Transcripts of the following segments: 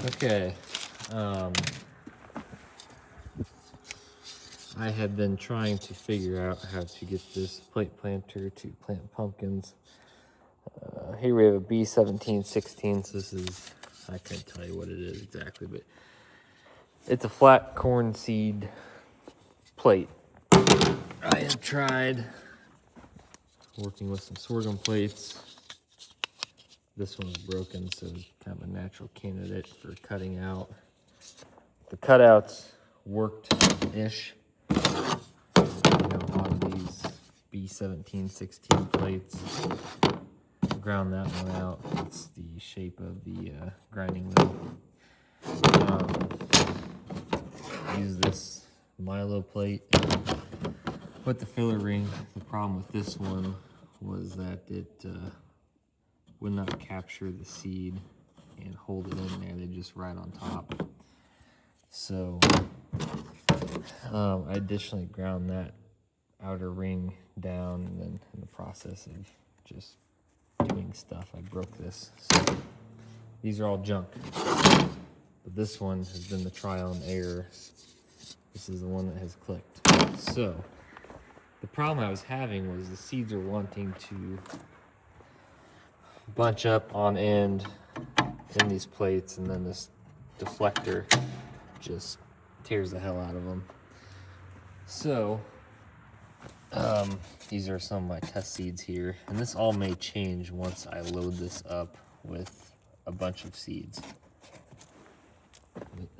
Okay. I have been trying to figure out how to get this plate planter to plant pumpkins. Here we have a B1716. So this is, I can't tell you what it is exactly, but it's a flat corn seed plate. I have tried working with some sorghum plates. This one's broken, so it's kind of a natural candidate for cutting out. The cutouts worked-ish. On these B1716 plates. Ground that one out. It's the shape of the grinding wheel. Use this Milo plate with the filler ring. The problem with this one was that it would not capture the seed and hold it in there. They just ride on top. So I additionally ground that outer ring down, and then in the process of just doing stuff, I broke this. So these are all junk, but this one has been the trial and error. This is the one that has clicked. So the problem I was having was the seeds are wanting to bunch up on end in these plates, and then this deflector just tears the hell out of them. So these are some of my test seeds here, and this all may change once I load this up with a bunch of seeds.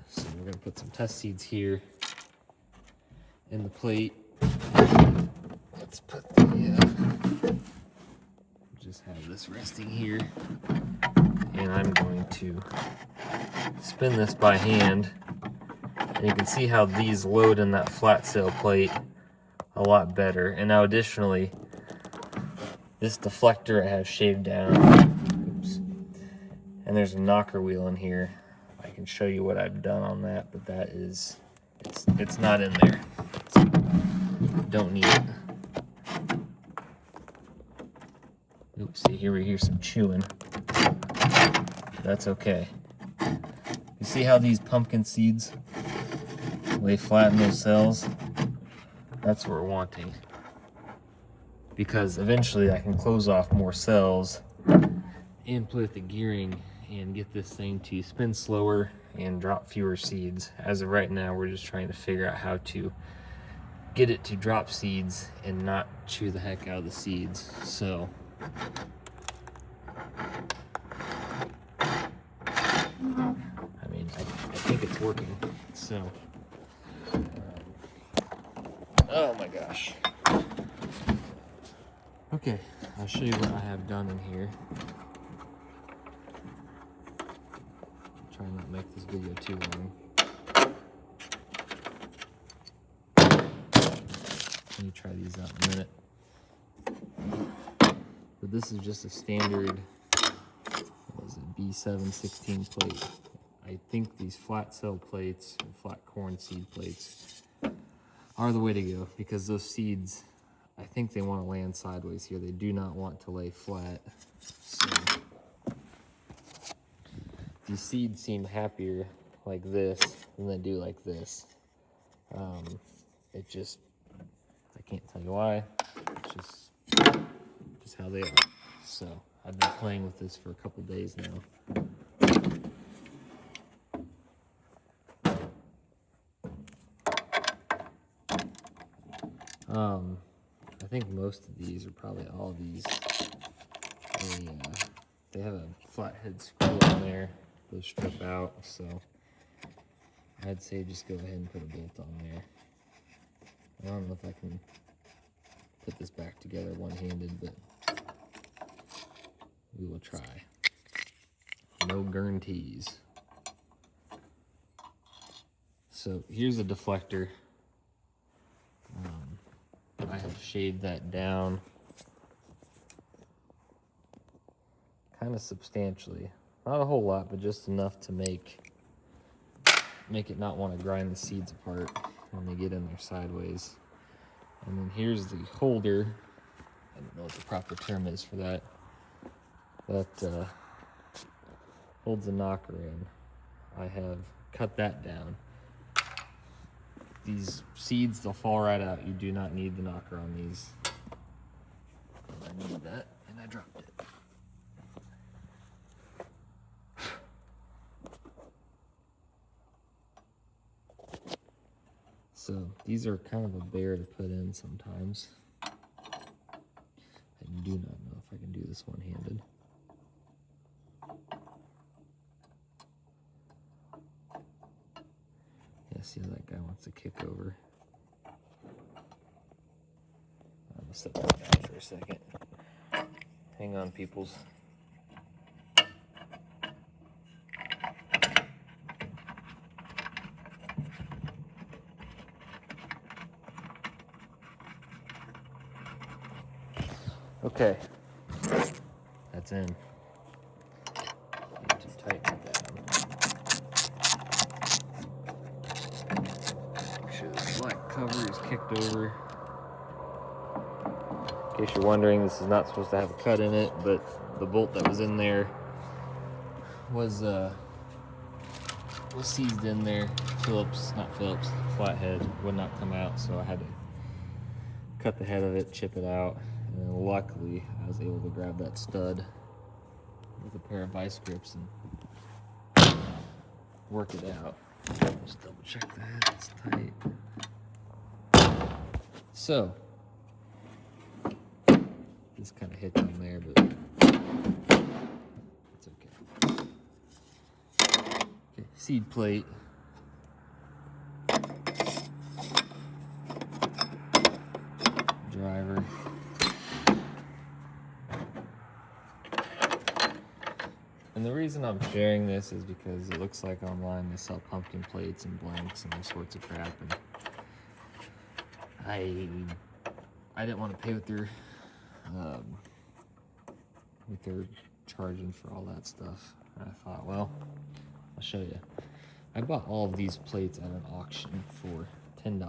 So we're gonna put some test seeds here in the plate. Let's put the, just have this resting here, and I'm going to spin this by hand, and you can see how these load in that flat sail plate a lot better. And now additionally, this deflector I have shaved down. Oops. And there's a knocker wheel in here. I can show you what I've done on that, but that is, it's not in there. So don't need it. Oops, see, here we hear some chewing. That's okay. You see how these pumpkin seeds lay flat in those cells? That's what we're wanting. Because eventually I can close off more cells and put the gearing and get this thing to spin slower and drop fewer seeds. As of right now, we're just trying to figure out how to get it to drop seeds and not chew the heck out of the seeds. So I mean, I think it's working. So oh my gosh. Okay, I'll show you what I have done in here. Try not to make this video too long. Let me try these out in a minute. But this is just a standard, what is it, B716 plate. I think these flat cell plates, or flat corn seed plates, are the way to go, because those seeds, I think they want to land sideways here. They do not want to lay flat. So these seeds seem happier like this than they do like this. It just, I can't tell you why. It's just how they are. So I've been playing with this for a couple days now. I think most of these, or probably all of these, they have a flathead screw on there. Those strip out, so I'd say just go ahead and put a bolt on there. I don't know if I can put this back together one-handed, but we will try. No guarantees. So here's the deflector. I have shaved that down kind of substantially. Not a whole lot, but just enough to make it not want to grind the seeds apart when they get in there sideways. And then here's the holder. I don't know what the proper term is for that. That holds the knocker in. I have cut that down. These seeds, they'll fall right out. You do not need the knocker on these. I needed that, and I dropped it. So these are kind of a bear to put in sometimes. I do not know if I can do this one-handed. Yeah, see how that guy wants to kick over. I'm gonna set that down for a second. Hang on, peoples. Okay, that's in. Need to tighten it down. Make sure this black cover is kicked over. In case you're wondering, this is not supposed to have a cut in it, but the bolt that was in there was seized in there. Flathead would not come out, so I had to cut the head of it, chip it out. And luckily, I was able to grab that stud with a pair of vice grips and work it out. Just double check that, it's tight. So, this kind of hits on there, but it's okay. Okay, seed plate. Driver. And the reason I'm sharing this is because it looks like online they sell pumpkin plates and blanks and all sorts of crap, and I didn't want to pay what they're charging for all that stuff. And I thought, well, I'll show you. I bought all of these plates at an auction for $10.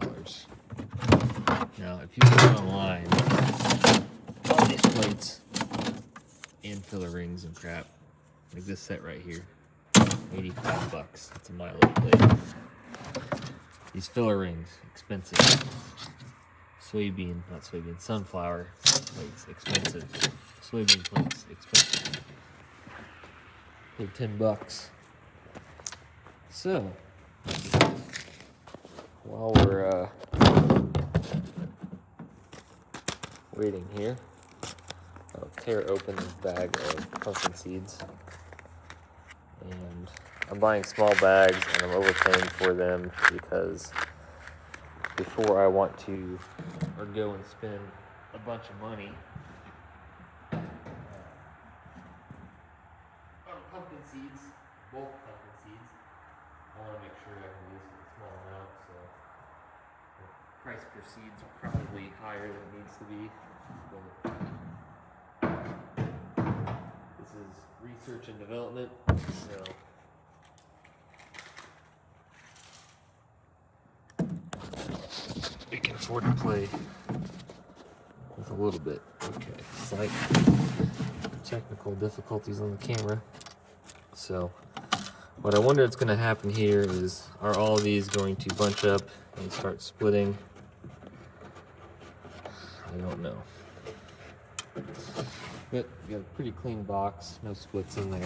Now, if you go online, all these plates and filler rings and crap, like this set right here, $85. It's a Milo plate. These filler rings, expensive. Sunflower plates, expensive. Soybean plates, expensive. Paid $10. So, while we're waiting here, I'll tear open this bag of pumpkin seeds. And I'm buying small bags and I'm overpaying for them because before I want to go and spend a bunch of money on pumpkin seeds, bulk pumpkin seeds, I want to make sure I can use a small amount, so the price per seed is probably higher than it needs to be. But this is research and development, so we can afford to play with a little bit. Okay, slight technical difficulties on the camera. So what I wonder is going to happen here is, are all of these going to bunch up and start splitting? I don't know. But we got a pretty clean box, no splits in there.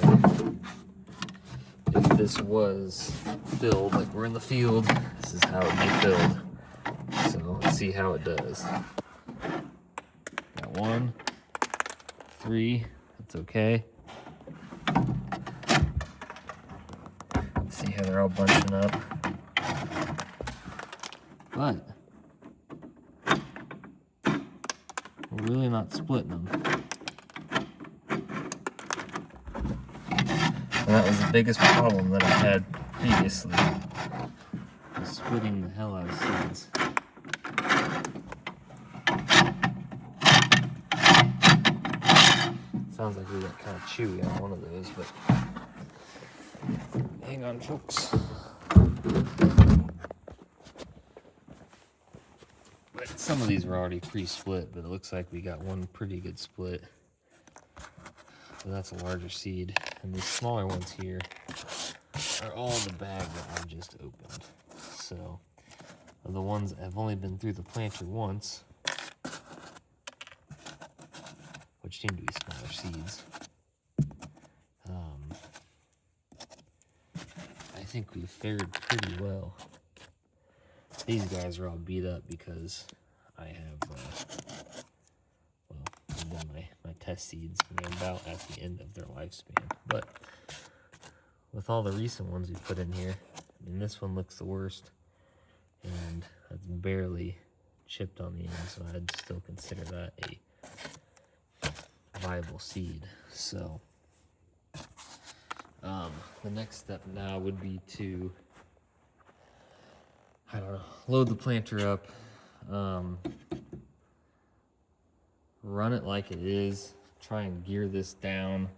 If this was filled, like we're in the field, this is how it would be filled. So let's see how it does. Got 1, 3, that's okay. See how they're all bunching up. But we're really not splitting them. And that was the biggest problem that I had previously, was splitting the hell out of seeds. Sounds like we got kind of chewy on one of those, but hang on, folks. But some of these were already pre-split, but it looks like we got one pretty good split. So that's a larger seed. And these smaller ones here are all the bag that I just opened. So, the ones that have only been through the planter once, which seem to be smaller seeds, I think we've fared pretty well. These guys are all beat up because I have, well, I've done my test seeds, and they're about at the end of their lifespan. But with all the recent ones we put in here, I mean, this one looks the worst, and it's barely chipped on the end, so I'd still consider that a viable seed. So the next step now would be to, I don't know, load the planter up, run it like it is, try and gear this down.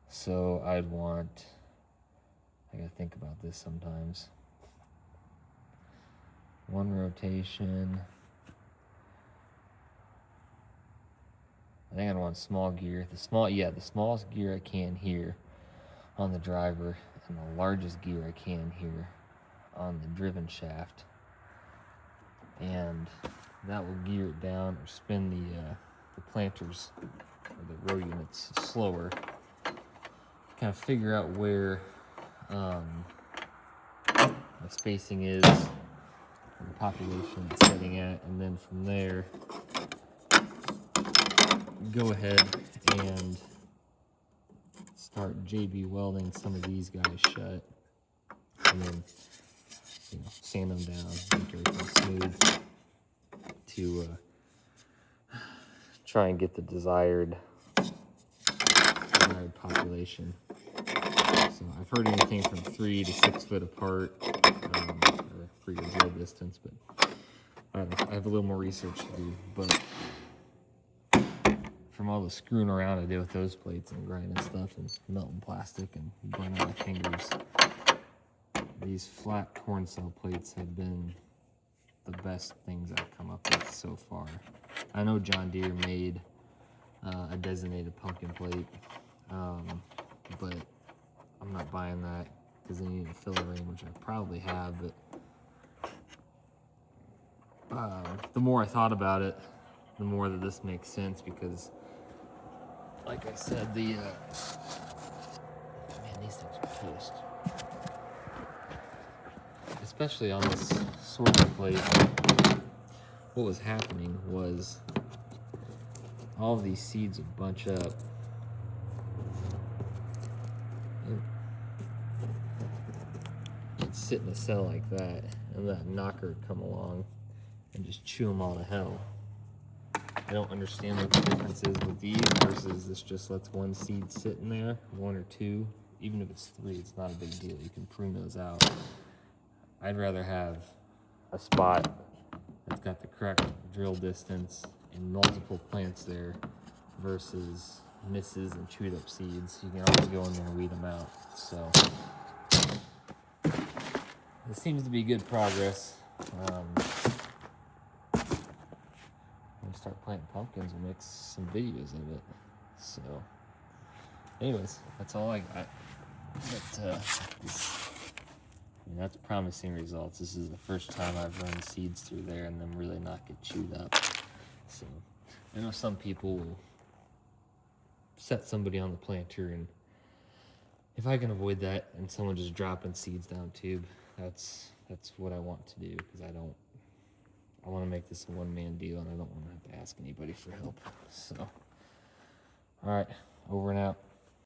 So I gotta think about this sometimes. One rotation. I think I'd want small gear. The smallest gear I can here on the driver, and the largest gear I can here on the driven shaft. And that will gear it down or spin the planters or the row units slower. Kind of figure out where the spacing is, the population it's setting at, and then from there go ahead and start JB welding some of these guys shut, and then sand them down, make everything smooth to try and get the desired population. So I've heard anything from 3 to 6 foot apart for your drill distance, but I have a little more research to do. But from all the screwing around I did with those plates and grinding stuff and melting plastic and burning my fingers, these flat corn cell plates have been the best things I've come up with so far. I know John Deere made a designated pumpkin plate, but I'm not buying that because they need a filler ring, which I probably have. But the more I thought about it, the more that this makes sense, because like I said, man, these things are toast. Especially on this sorter plate, what was happening was all of these seeds would bunch up. And sit in a cell like that, and that knocker would come along and just chew them all to hell. I don't understand what the difference is with these versus this just lets one seed sit in there, 1 or 2. Even if it's 3, it's not a big deal. You can prune those out. I'd rather have a spot that's got the correct drill distance and multiple plants there versus misses and chewed up seeds. You can always go in there and weed them out. So this seems to be good progress. When we start planting pumpkins, we'll make some videos of it. So anyways, that's all I got. But that's promising results. This is the first time I've run seeds through there and them really not get chewed up. So I know some people will set somebody on the planter, and if I can avoid that and someone just dropping seeds down tube, that's what I want to do, because I want to make this a one-man deal, and I don't want to have to ask anybody for help. So, all right, over and out.